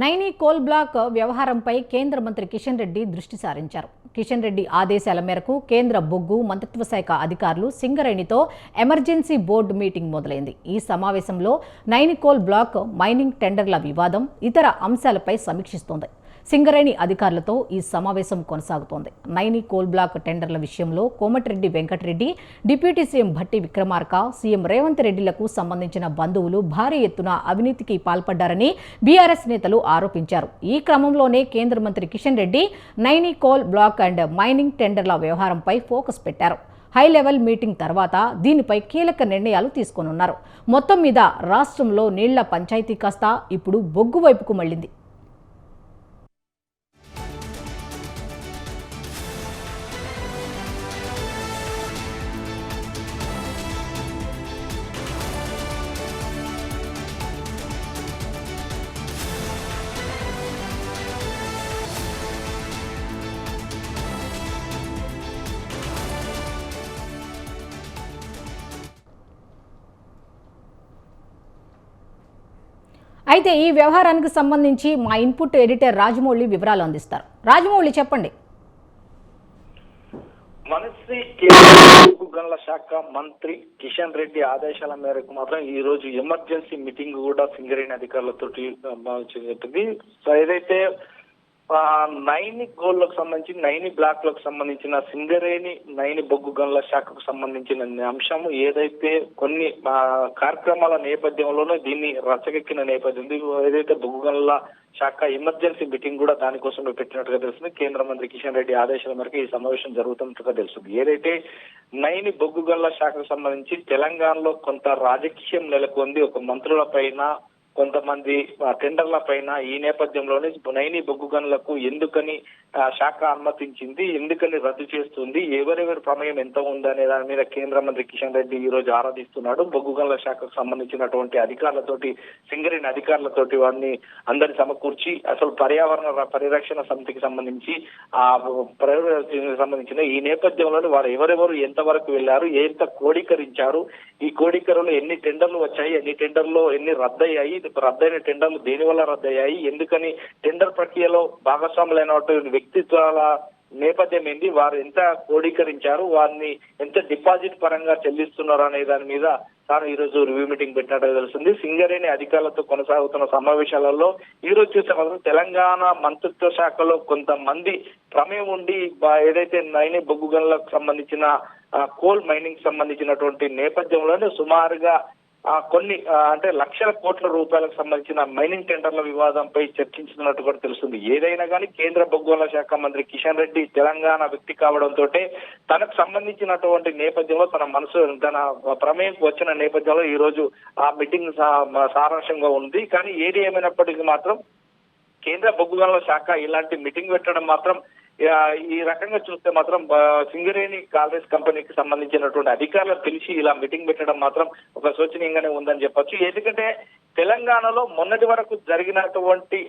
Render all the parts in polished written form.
Naini coal black వ్యవహారంపై కేంద్ర మంత్రి కిషన్ రెడ్డి దృష్టి సారించారు. కిషన్ రెడ్డి ఆదేశాల మేరకు కేంద్ర బొగ్గు మంత్రిత్వ శాఖ అధికారులు సింగరేణితో ఎమర్జెన్సీ బోర్డు మీటింగ్ మొదలైంది. ఈ సమావేశంలో నైని కోల్ బ్లాక్ మైనింగ్ టెండర్ల వివాదం, ఇతర అంశాలపై సమీక్షిస్తోంది. సింగరేణి అధికారులతో ఈ సమావేశం కొనసాగుతోంది. నైని కోల్ బ్లాక్ టెండర్ల విషయంలో Komatireddy Venkat Reddy, deputy CM Bhatti Vikramarka, CM Revanth రెడ్డిలకు సంబంధించిన బంధువులు భారీ ఎత్తున అవినీతికి పాల్పడ్డారని బీఆర్ఎస్ నేతలు ఆరోపించారు. ఈ క్రమంలోనే కేంద్ర మంత్రి Kishan Reddy Naini coal block and mining టెండర్ల వ్యవహారంపై ఫోకస్ పెట్టారు. హై లెవెల్ మీటింగ్ తర్వాత దీనిపై కీలక నిర్ణయాలు తీసుకోనున్నారు. మొత్తం మీద రాష్ట్రంలో నీళ్ల పంచాయతీ కాస్త ఇప్పుడు బొగ్గు వైపుకు మళ్లింది. అయితే ఈ వ్యవహారానికి సంబంధించి మా ఇన్పుట్ ఎడిటర్ రాజమౌళి వివరాలు అందిస్తారు. రాజమౌళి, చెప్పండి. మనశ్రీ కేంద్ర గనుల శాఖ మంత్రి కిషన్ రెడ్డి ఆదేశాల మేరకు మాత్రం ఈ రోజు ఎమర్జెన్సీ మీటింగ్ కూడా సింగరేణి అధికారులతో చెప్పింది. సో ఏదైతే నైని గోల్లకు సంబంధించి నైని బ్లాక్ లకు సంబంధించిన సింగరేణి నైని బొగ్గు గనుల శాఖకు సంబంధించిన అంశం ఏదైతే కొన్ని కార్యక్రమాల నేపథ్యంలోనే దీన్ని రచ్చకెక్కిన నేపథ్యం ఏదైతే బొగ్గు గనుల శాఖ ఎమర్జెన్సీ మీటింగ్ కూడా దానికోసం పెట్టినట్టుగా తెలుస్తుంది. కేంద్ర మంత్రి కిషన్ రెడ్డి ఆదేశాల మేరకు ఈ సమావేశం జరుగుతున్నట్టుగా తెలుస్తుంది. ఏదైతే నైని బొగ్గు గనుల శాఖకు సంబంధించి తెలంగాణలో కొంత రాజకీయం నెలకొంది. ఒక మంత్రుల పైన, కొంతమంది టెండర్ల పైన. ఈ నేపథ్యంలోనే నైని బొగ్గు గనులకు ఎందుకని శాఖ అనుమతించింది, ఎందుకని రద్దు చేస్తుంది, ఎవరెవరి ప్రమేయం ఎంత ఉందనే దాని మీద కేంద్ర మంత్రి కిషన్ రెడ్డి ఈ రోజు ఆరాధిస్తున్నాడు. బొగ్గు గనుల శాఖకు సంబంధించినటువంటి అధికారులతోటి, సింగరేణి అధికారులతోటి వారిని అందరిని సమకూర్చి అసలు పర్యావరణ పరిరక్షణ సమితికి సంబంధించి సంబంధించిన ఈ నేపథ్యంలోనే వారు ఎవరెవరు ఎంతవరకు వెళ్లారు, ఎంత కోడీకరించారు, ఈ కోడీకరణలో ఎన్ని టెండర్లు వచ్చాయి, ఎన్ని టెండర్లు ఎన్ని రద్దయ్యాయి, రద్దయిన టెండర్లు దేని వల్ల రద్దయ్యాయి, ఎందుకని టెండర్ ప్రక్రియలో భాగస్వాములైనటువంటి వ్యక్తిత్వాల నేపథ్యం ఏంటి, వారు ఎంత కోడీకరించారు, వారిని ఎంత డిపాజిట్ పరంగా చెల్లిస్తున్నారు అనే దాని మీద తాను ఈ రోజు రివ్యూ మీటింగ్ పెట్టినట్టుగా తెలుస్తుంది. సింగరేణి అధికారులతో కొనసాగుతున్న సమావేశాలలో ఈ రోజు చూస్తే మాత్రం తెలంగాణ మంత్రిత్వ శాఖలో కొంతమంది ప్రమేయం ఉండి ఏదైతే నైని బొగ్గు గనులకు సంబంధించిన కోల్ మైనింగ్ సంబంధించినటువంటి నేపథ్యంలోనే సుమారుగా కొన్ని అంటే లక్షల కోట్ల రూపాయలకు సంబంధించిన మైనింగ్ టెండర్ల వివాదంపై చర్చించినట్టు కూడా తెలుస్తుంది. ఏదైనా కానీ కేంద్ర బొగ్గుల శాఖ మంత్రి కిషన్ రెడ్డి తెలంగాణ వ్యక్తి కావడంతో తనకు సంబంధించినటువంటి నేపథ్యంలో తన ప్రమేయం వచ్చిన నేపథ్యంలో ఈ రోజు ఆ మీటింగ్ సారాంశంగా ఉంది. కానీ ఏది ఏమైనప్పటికీ మాత్రం కేంద్ర బొగ్గుల శాఖ ఇలాంటి మీటింగ్ పెట్టడం మాత్రం ఈ రకంగా చూస్తే మాత్రం సింగరేణి కాల్వేస్ కంపెనీకి సంబంధించినటువంటి అధికారులు తెలిసి ఇలా మీటింగ్ పెట్టడం మాత్రం ఒక శోచనీయంగానే ఉందని చెప్పొచ్చు. ఎందుకంటే తెలంగాణలో మొన్నటి వరకు జరిగినటువంటి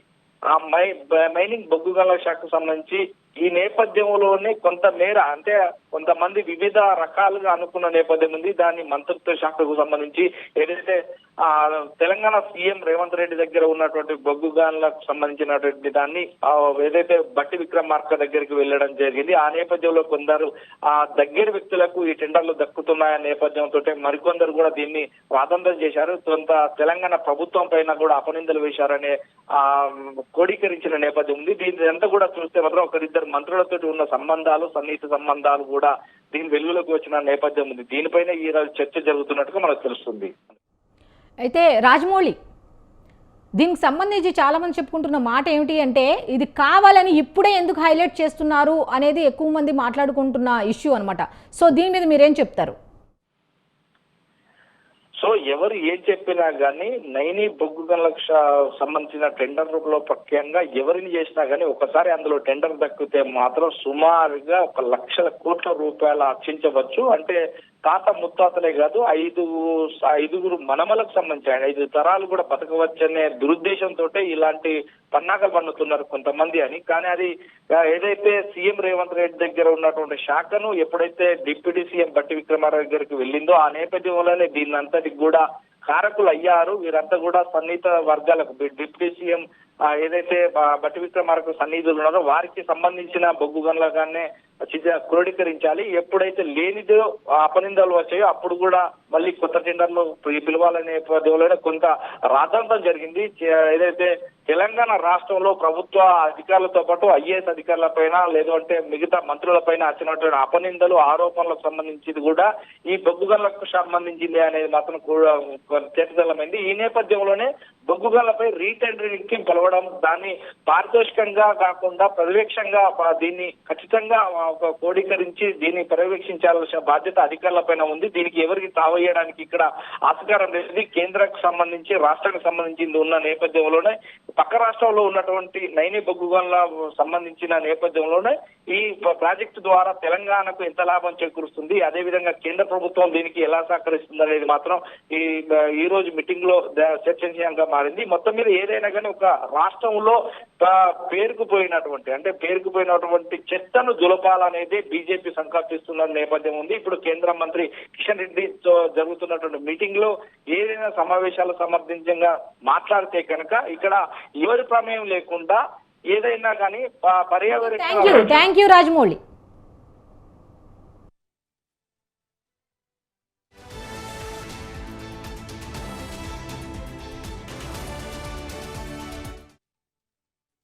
మైనింగ్ బొగ్గు గనుల శాఖకు సంబంధించి ఈ నేపథ్యంలోనే కొంత మేర అంటే కొంతమంది వివిధ రకాలుగా అనుకున్న నేపథ్యం ఉంది. దాన్ని మంత్రిత్వ శాఖకు సంబంధించి ఏదైతే తెలంగాణ సీఎం రేవంత్ రెడ్డి దగ్గర ఉన్నటువంటి బొగ్గు గనులకు సంబంధించినటువంటి దాన్ని ఏదైతే భట్టి విక్రమార్క దగ్గరికి వెళ్ళడం జరిగింది. ఆ నేపథ్యంలో కొందరు దగ్గర వ్యక్తులకు ఈ టెండర్లు దక్కుతున్నాయనే నేపథ్యంతో మరికొందరు కూడా దీన్ని వాదంతం చేశారు. కొంత తెలంగాణ ప్రభుత్వం పైన కూడా అపనిందలు వేశారనే కోడీకరించిన నేపథ్యం ఉంది. దీని అంతా కూడా చూస్తే మాత్రం ఒకరిద్దరు మంత్రులతో ఉన్న సంబంధాలు, సన్నిహిత సంబంధాలు కూడా దీని వెలుగులోకి వచ్చిన నేపథ్యం ఉంది. దీనిపైన ఈ రోజు చర్చ జరుగుతున్నట్టుగా మనకు తెలుస్తుంది. అయితే రాజమౌళి, దీనికి సంబంధించి చాలా మంది చెప్పుకుంటున్న మాట ఏమిటి అంటే ఇది కావాలని ఇప్పుడే ఎందుకు హైలైట్ చేస్తున్నారు అనేది ఎక్కువ మంది మాట్లాడుకుంటున్న ఇష్యూ అనమాట. సో దీని మీద మీరేం చెప్తారు? సో ఎవరు ఏం చెప్పినా గానీ నైని బొగ్గు గనులకు సంబంధించిన టెండర్ రూపంలో ప్రఖ్యంగా ఎవరిని చేసినా గానీ ఒకసారి అందులో టెండర్ దక్కితే మాత్రం సుమారుగా 1,00,00,000 కోట్ల రూపాయలు అర్చించవచ్చు. అంటే తాత ముత్తాతలే కాదు, ఐదుగురు మనమలకు సంబంధించి 5 తరాలు కూడా బతకవచ్చనే దురుద్దేశంతో ఇలాంటి పన్నాగలు పన్నుతున్నారు కొంతమంది అని. కానీ అది ఏదైతే సీఎం రేవంత్ రెడ్డి దగ్గర ఉన్నటువంటి శాఖను ఎప్పుడైతే డిప్యూటీ సీఎం భట్టి విక్రమార్క దగ్గరికి వెళ్ళిందో ఆ నేపథ్యంలోనే దీన్ని అంతటికి కూడా కారకులు అయ్యారు. వీరంతా కూడా సన్నిహిత వర్గాలకు డిప్యూటీ సీఎం ఏదైతే బట్టి విక్రమార్క సన్నిధులు ఉన్నారో వారికి సంబంధించిన బొగ్గు గనులుగానే క్రోడీకరించాలి. ఎప్పుడైతే లేనిదో అపనిందలు వచ్చాయో అప్పుడు కూడా మళ్ళీ కొత్త టెండర్లు పిలవాలనే నేపథ్యంలోనే కొంత రాద్ధాంతం జరిగింది. ఏదైతే తెలంగాణ రాష్ట్రంలో ప్రభుత్వ అధికారులతో పాటు ఐఏఎస్ అధికారుల పైన లేదంటే మిగతా మంత్రుల పైన వచ్చినటువంటి అపనిందలు ఆరోపణలకు సంబంధించింది కూడా ఈ బొగ్గు గనులకు సంబంధించింది అనేది మాత్రం కూడా తేటతెల్లమైంది. ఈ నేపథ్యంలోనే బొగ్గు గనులపై రీటెండరింగ్ కి పిలవడం, దాన్ని పారితోషికంగా కాకుండా పర్యవేక్షంగా దీన్ని ఖచ్చితంగా క్రోడీకరించి దీన్ని పర్యవేక్షించాల్సిన బాధ్యత అధికారుల పైన ఉంది. దీనికి ఎవరికి తావేయడానికి ఇక్కడ ఆస్కారం లేదు. కేంద్రానికి సంబంధించి రాష్ట్రానికి సంబంధించింది ఉన్న నేపథ్యంలోనే పక్క రాష్ట్రంలో ఉన్నటువంటి నైని బొగ్గు గనుల సంబంధించిన నేపథ్యంలోనే ఈ ప్రాజెక్టు ద్వారా తెలంగాణకు ఎంత లాభం చేకూరుస్తుంది, అదేవిధంగా కేంద్ర ప్రభుత్వం దీనికి ఎలా సహకరిస్తుంది అనేది మాత్రం ఈ రోజు మీటింగ్ లో చర్చనీయంగా మారింది. మొత్తం మీద ఏదైనా కానీ ఒక రాష్ట్రంలో పేరుకుపోయినటువంటి చెత్తను దులపాలనేది బీజేపీ సంకల్పిస్తున్న నేపథ్యం ఉంది. ఇప్పుడు కేంద్ర మంత్రి కిషన్ రెడ్డితో జరుగుతున్నటువంటి మీటింగ్ లో ఏదైనా సమావేశాలు సమర్థించంగా మాట్లాడితే కనుక ఇక్కడ ఎవరి ప్రమేయం లేకుండా ఏదైనా కానీ పర్యావరణ థ్యాంక్ యూ రాజమౌళి.